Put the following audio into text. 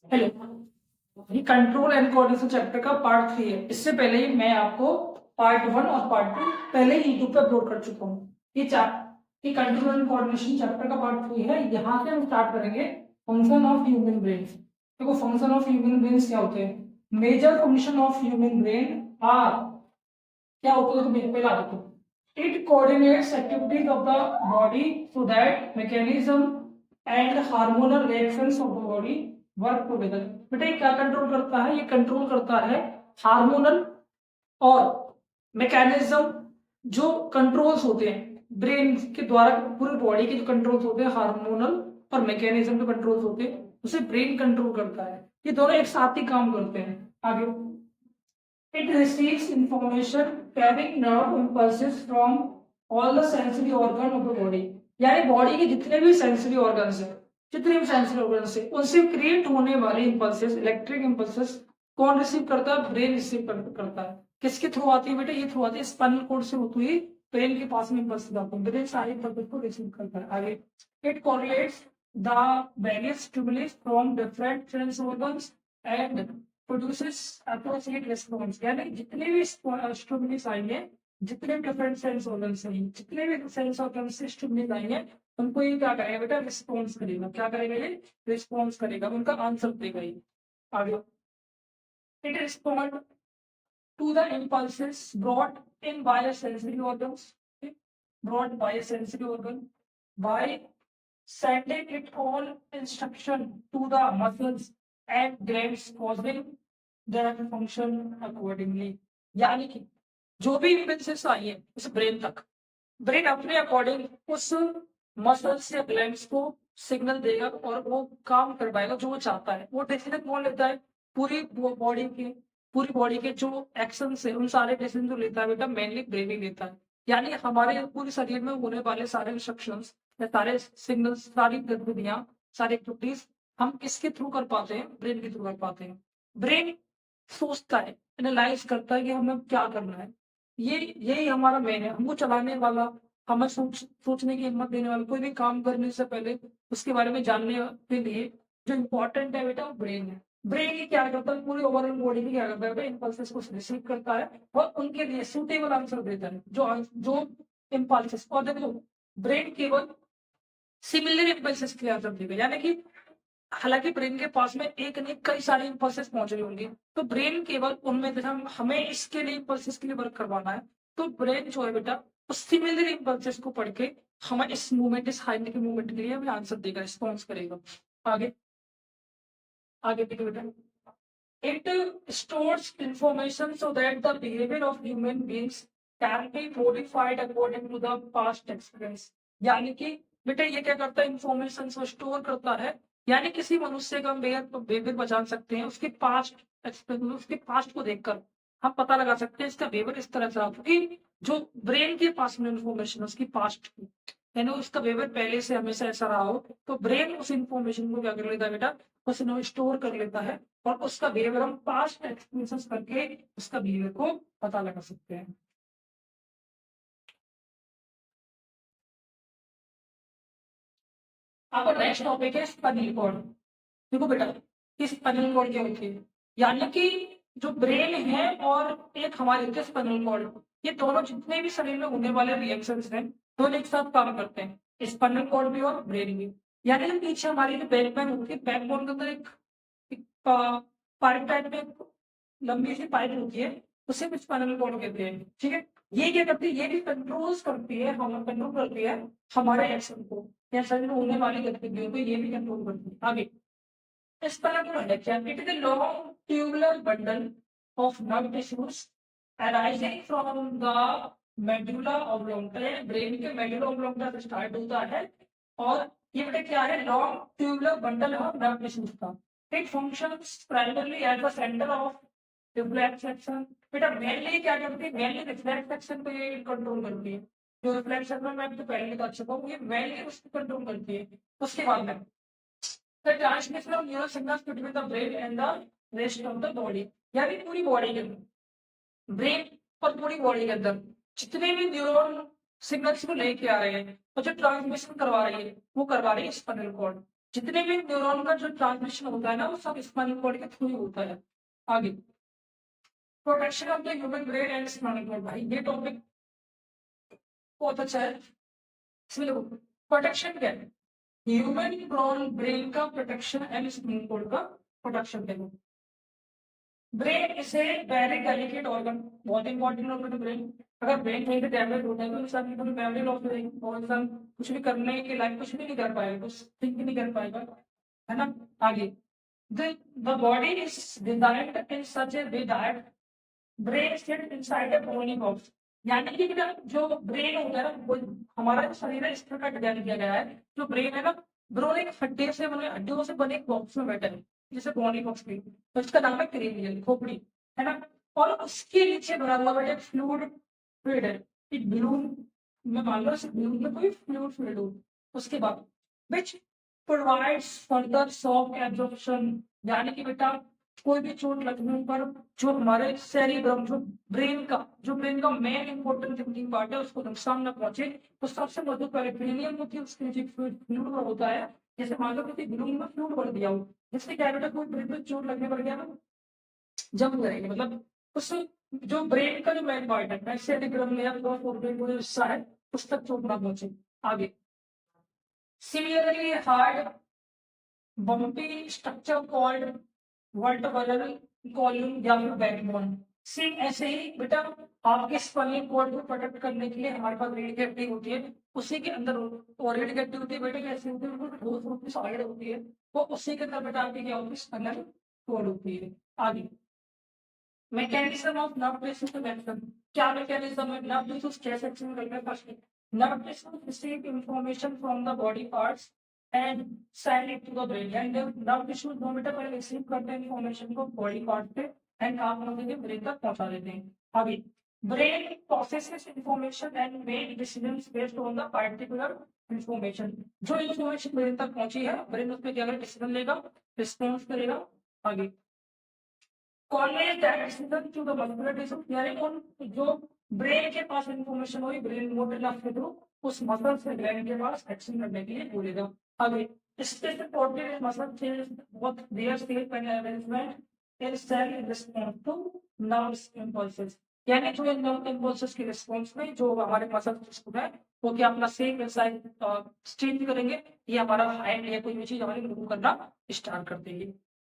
Hello. ये control and coordination chapter का part 3 है। इससे पहले ही मैं आपको पार्ट 1 और पार्ट 2 पहले ही यूट्यूब पे अपलोड कर चुका हूँ। ये कंट्रोल एंड कोऑर्डिनेशन चैप्टर का पार्ट 3 है। यहाँ से हम स्टार्ट करेंगे फंक्शन ऑफ ह्यूमन ब्रेन। देखो फंक्शन ऑफ ह्यूमन ब्रेन क्या होते हैं। Major function of human brain are क्या होता है, तो मेरे पहला देखो, it coordinates activities of the body so that mechanism and hormonal reactions of the body work together. बेटा ये क्या कंट्रोल करता है, ये कंट्रोल करता है हार्मोनल और मैकेनिज्म, जो कंट्रोल्स होते हैं ब्रेन के द्वारा पूरी बॉडी के जो कंट्रोल्स होते हैं, हार्मोनल और मैकेनिज्म जो कंट्रोल्स होते हैं उसे ब्रेन कंट्रोल करता है। ये दोनों एक साथ ही काम करते हैं। आगे, it receives information carrying nerve impulses from all the sensory organ of the body। यानी बॉडी के जितने भी सेंसरी ऑर्गन्स हैं, जितने भी सेंसरी ऑर्गन्स हैं, उनसे क्रिएट होने वाले इंपल्सेस, इलेक्ट्रिक इंपल्सेस कौन रिसीव करता है? ब्रेन रिसीव करता है। किसके थ्रू आती है बेटा? ये थ्रू आती है स्पाइनल कॉर्ड से होती हुई ब्रेन के पास में इंपल्स जाते हैं। ब्रेन सारे इंपल्सेस को रिसीव करता है। आगे, it correlates the various stimulus from different sense organs and produces appropriate response. यानी जितने भी स्टिमुलस आएंगे, जितने डिफरेंट सेंस ऑर्गन्स हैं, जितने भी सेंस ऑर्गन्स से स्टिमुलस आएंगे, उनको ये क्या करेगा बेटा? रिस्पॉन्स करेगा। क्या करेगा ये? रिस्पॉन्स करेगा, उनका आंसर देगा ये। आगे, it respond to the impulses brought in by a sensory organs, brought by a sensory organ by sending it all instruction to the muscles and glands causing their function accordingly। यानी कि जो भी impulses आई है उस brain तक, brain अपने according उस muscles या ग्लैंड्स को सिग्नल देगा और वो काम करवाएगा जो वो चाहता है। वो डिसीजन कौन लेता है? पूरी बॉडी के जो एक्शन है उन सारे डिसीजन जो लेता है बेटा मेनली ब्रेन ही लेता है। यानी हमारे पूरे शरीर में होने वाले सारे इंस्ट्रक्शंस या सारे सिग्नल्स, सारी गतिविधियां, सारी एक्टिविटीज हम किसके थ्रू कर पाते हैं? ब्रेन के थ्रू कर पाते हैं। ब्रेन सोचता है, एनालाइज करता है कि हमें क्या करना है। यही हमारा मेन है। हमको चलाने वाला, हमें सोचने की हिम्मत देने वाला, कोई भी काम करने से पहले उसके बारे में जानने के लिए जो इम्पोर्टेंट है बेटा वो ब्रेन है। ब्रेन ही क्या करता है? पूरी ओवरऑल बॉडी में क्या करता है? इम्पल्सेस को रिसीव करता है और उनके लिए सूटेबल आंसर देता है। जो इम्पल्सेस, और देखो ब्रेन केवल सिमिलर इम्पल्सेस के आंसर देगा। यानी कि हालांकि ब्रेन के पास में एक नहीं कई सारे इम्पल्सेस पहुंच रही होंगी, तो ब्रेन केवल उनमें जैसा हमें इसके लिए इम्पल्सेस के लिए वर्क करवाना है, तो ब्रेन जो है बेटा उस सिमिलर इम्पल्सेस को पढ़ के हमें इस मूवमेंट, इस हाइने के मूवमेंट के लिए हमें आंसर देगा, रिस्पॉन्स करेगा। आगे आगे देखिए बेटा, it stores information so that the behavior of human beings can be modified according to the past experience। यानी कि बेटा ये क्या करता है? इंफॉर्मेशन को स्टोर करता है। यानी किसी मनुष्य का बिहेवियर बचा सकते हैं उसके पास्ट एक्सपीरियंस, उसके पास्ट को देखकर हम पता लगा सकते हैं इसका बिहेवियर इस तरह से रहा, क्योंकि जो ब्रेन के पास में इंफॉर्मेशन है उसकी पास्ट की, यानी उसका बिहेवियर पहले से हमेशा ऐसा रहा हो, तो ब्रेन उस इंफॉर्मेशन को क्या कर लेता है बेटा? उसे स्टोर कर लेता है और उसका बिहेवियर हम पास्ट एक्सपीरियंसेस करके उसका बिहेवियर को पता लगा सकते हैं। आपका नेक्स्ट टॉपिक है स्पाइनल कॉर्ड। देखो बेटा, इस स्पाइनल कॉर्ड क्या होती है? यानी कि जो ब्रेन है और एक हमारे होते हैं स्पाइनल कॉर्ड, ये दोनों जितने भी शरीर में होने वाले रिएक्शंस हैं दोनों एक साथ काम करते हैं, स्पाइनल कॉर्ड भी और ब्रेन भी। यानी कि पीछे हमारी जो बैकबोन होती है, बैकबोन के अंदर एक पाइप टाइप में लंबी सी पाइप होती है, उसे भी स्पाइनल कॉर्ड कहते हैं। ठीक है, ये क्या करती है? ये भी कंट्रोल करती है, हम कंट्रोल करती है हमारे एक्शन को या शरीर में होने वाली गतिविधियों को, ये भी कंट्रोल करती है। आगे, spinal cord है क्या? It is a long tubular bundle of nerve tissues arising from the medulla oblongata। Brain के medulla oblongata से स्टार्ट होता है और ये बेटा क्या है? Long tubular bundle of nerve tissues का। It functions primarily as the centre of reflex action. बेटा मेनली क्या करती है? मेनली रिफ्लेक्स एक्शन को ये कंट्रोल करती है। जो रिफ्लेक्स एक्शन मैं तो पहले बता चुका हूँ, ये मेनली उसको कंट्रोल करती है। उसके बाद में the transmission of neural signals between the brain and the rest of the body। यानी पूरी बॉडी के अंदर, ब्रेन और पूरी बॉडी के अंदर जितने भी न्यूरॉन सिग्नल्स को लेके आ रहे हैं और जो ट्रांसमिशन करवा रही है वो करवा रही है स्पाइनल कॉर्ड। जितने भी न्यूरॉन का जो ट्रांसमिशन होता है ना वो सब स्पाइनल कॉर्ड के थ्रू ही होता है। आगे protection of the human brain and spinal cord, भाई ये टॉपिक बहुत अच्छा है। इसमें देखो प्रोटेक्शन क्या है, ह्यूमन ब्रेन का प्रोटेक्शन एंड स्पाइनल कॉर्ड का प्रोटेक्शन। देखो brain is a very delicate organ, बहुत इंपॉर्टेंट ऑर्गन है ब्रेन। अगर ब्रेन कहीं पे डैमेज होता है तो इंसान की पूरी मेमोरी लॉस हो जाएगी और इंसान कुछ भी करने के लायक कुछ भी नहीं कर पाएगा, कुछ थिंक नहीं कर पाएगा, है ना। आगे the body is designed in such a way that brain sits inside a bony box, यानी कि बेटा जो ब्रेन होता है ना वो हमारा जो शरीर है इस तरह का डिजाइन किया गया है। जो ब्रेन है ना ब्रोन एक हड्डी से बने हड्डियों से बने एक बॉक्स में बैठा है जिसे बॉनी बॉक्स भी, तो इसका नाम है क्रेनियल खोपड़ी, है ना। और उसके नीचे भरा हुआ बेटा फ्लूइड फ्लूइड है, एक ब्लून में मान लो इस ब्लून में कोई फ्लूइड फ्लूइड हो, उसके बाद which provides further shock absorption, यानी कि बेटा कोई भी चोट लगने पर जो हमारे सेरिब्रम जो ब्रेन का मेन इंपॉर्टेंट थिंकिंग पार्ट है उसको नुकसान न पहुंचे, तो सबसे मजबूत पेरिफेरल होती है उसके नीचे फ्लूइड होता है। जैसे मान लो किसी ग्लून में फ्लूइड भर दिया हो, जिससे क्या बेटा कोई ब्रेन पे चोट लगने पर क्या ना जम करेंगे, मतलब उस जो ब्रेन का जो मेन पार्ट है सेरिब्रम या जो हिस्सा है उस तक चोट ना पहुंचे। आगे similarly hard bumpy structure called vertebral column या फिर बैकबोन, सेम ऐसे ही बेटा आपके स्पाइनल कॉर्ड को प्रोटेक्ट करने के लिए हमारे पास रीढ़ की हड्डी होती है, उसी के अंदर और रीढ़ की हड्डी होती है बेटा कैसी होती है ठोस रूप में सॉलिड होती है, वो उसी के अंदर बेटा आपकी क्या होती है स्पाइनल कॉर्ड होती है। आगे mechanism of nerve transmission action, क्या मैकेनिज्म है नर्व ट्रांसमिशन कैसे एक्शन करता है। First nerve transmission receive information from the body parts and send it to the brain, and nerve tissue दो बेटा पहले रिसीव करते हैं इंफॉर्मेशन को बॉडी पार्ट पे एंड आप लोग ब्रेन तक पहुंचा देते हैं। आगे brain processes information and make decisions based on the particular information, जो इंफॉर्मेशन ब्रेन तक पहुंची है ब्रेन उस पर क्या डिसीजन लेगा, रिस्पॉन्स करेगा। आगे conveys that decision to the muscular tissue, यानी उन जो ब्रेन के पास इंफॉर्मेशन हुई ब्रेन मोटर नर्व के थ्रू उस मसल से ब्रेन के पास एक्शन करने के लिए बोलेगा। आगे स्पेशल प्रोटीन मसल चेंज बहुत their state and arrangement in cell response to nerves impulses, यानी जो नर्व इंपल्सेस के रिस्पॉन्स में जो हमारे मसल सिस्टम है वो क्या अपना सेम वैसा चेंज करेंगे, ये हमारा हाइट या कोई भी चीज हमारी मूव करना स्टार्ट कर देंगे।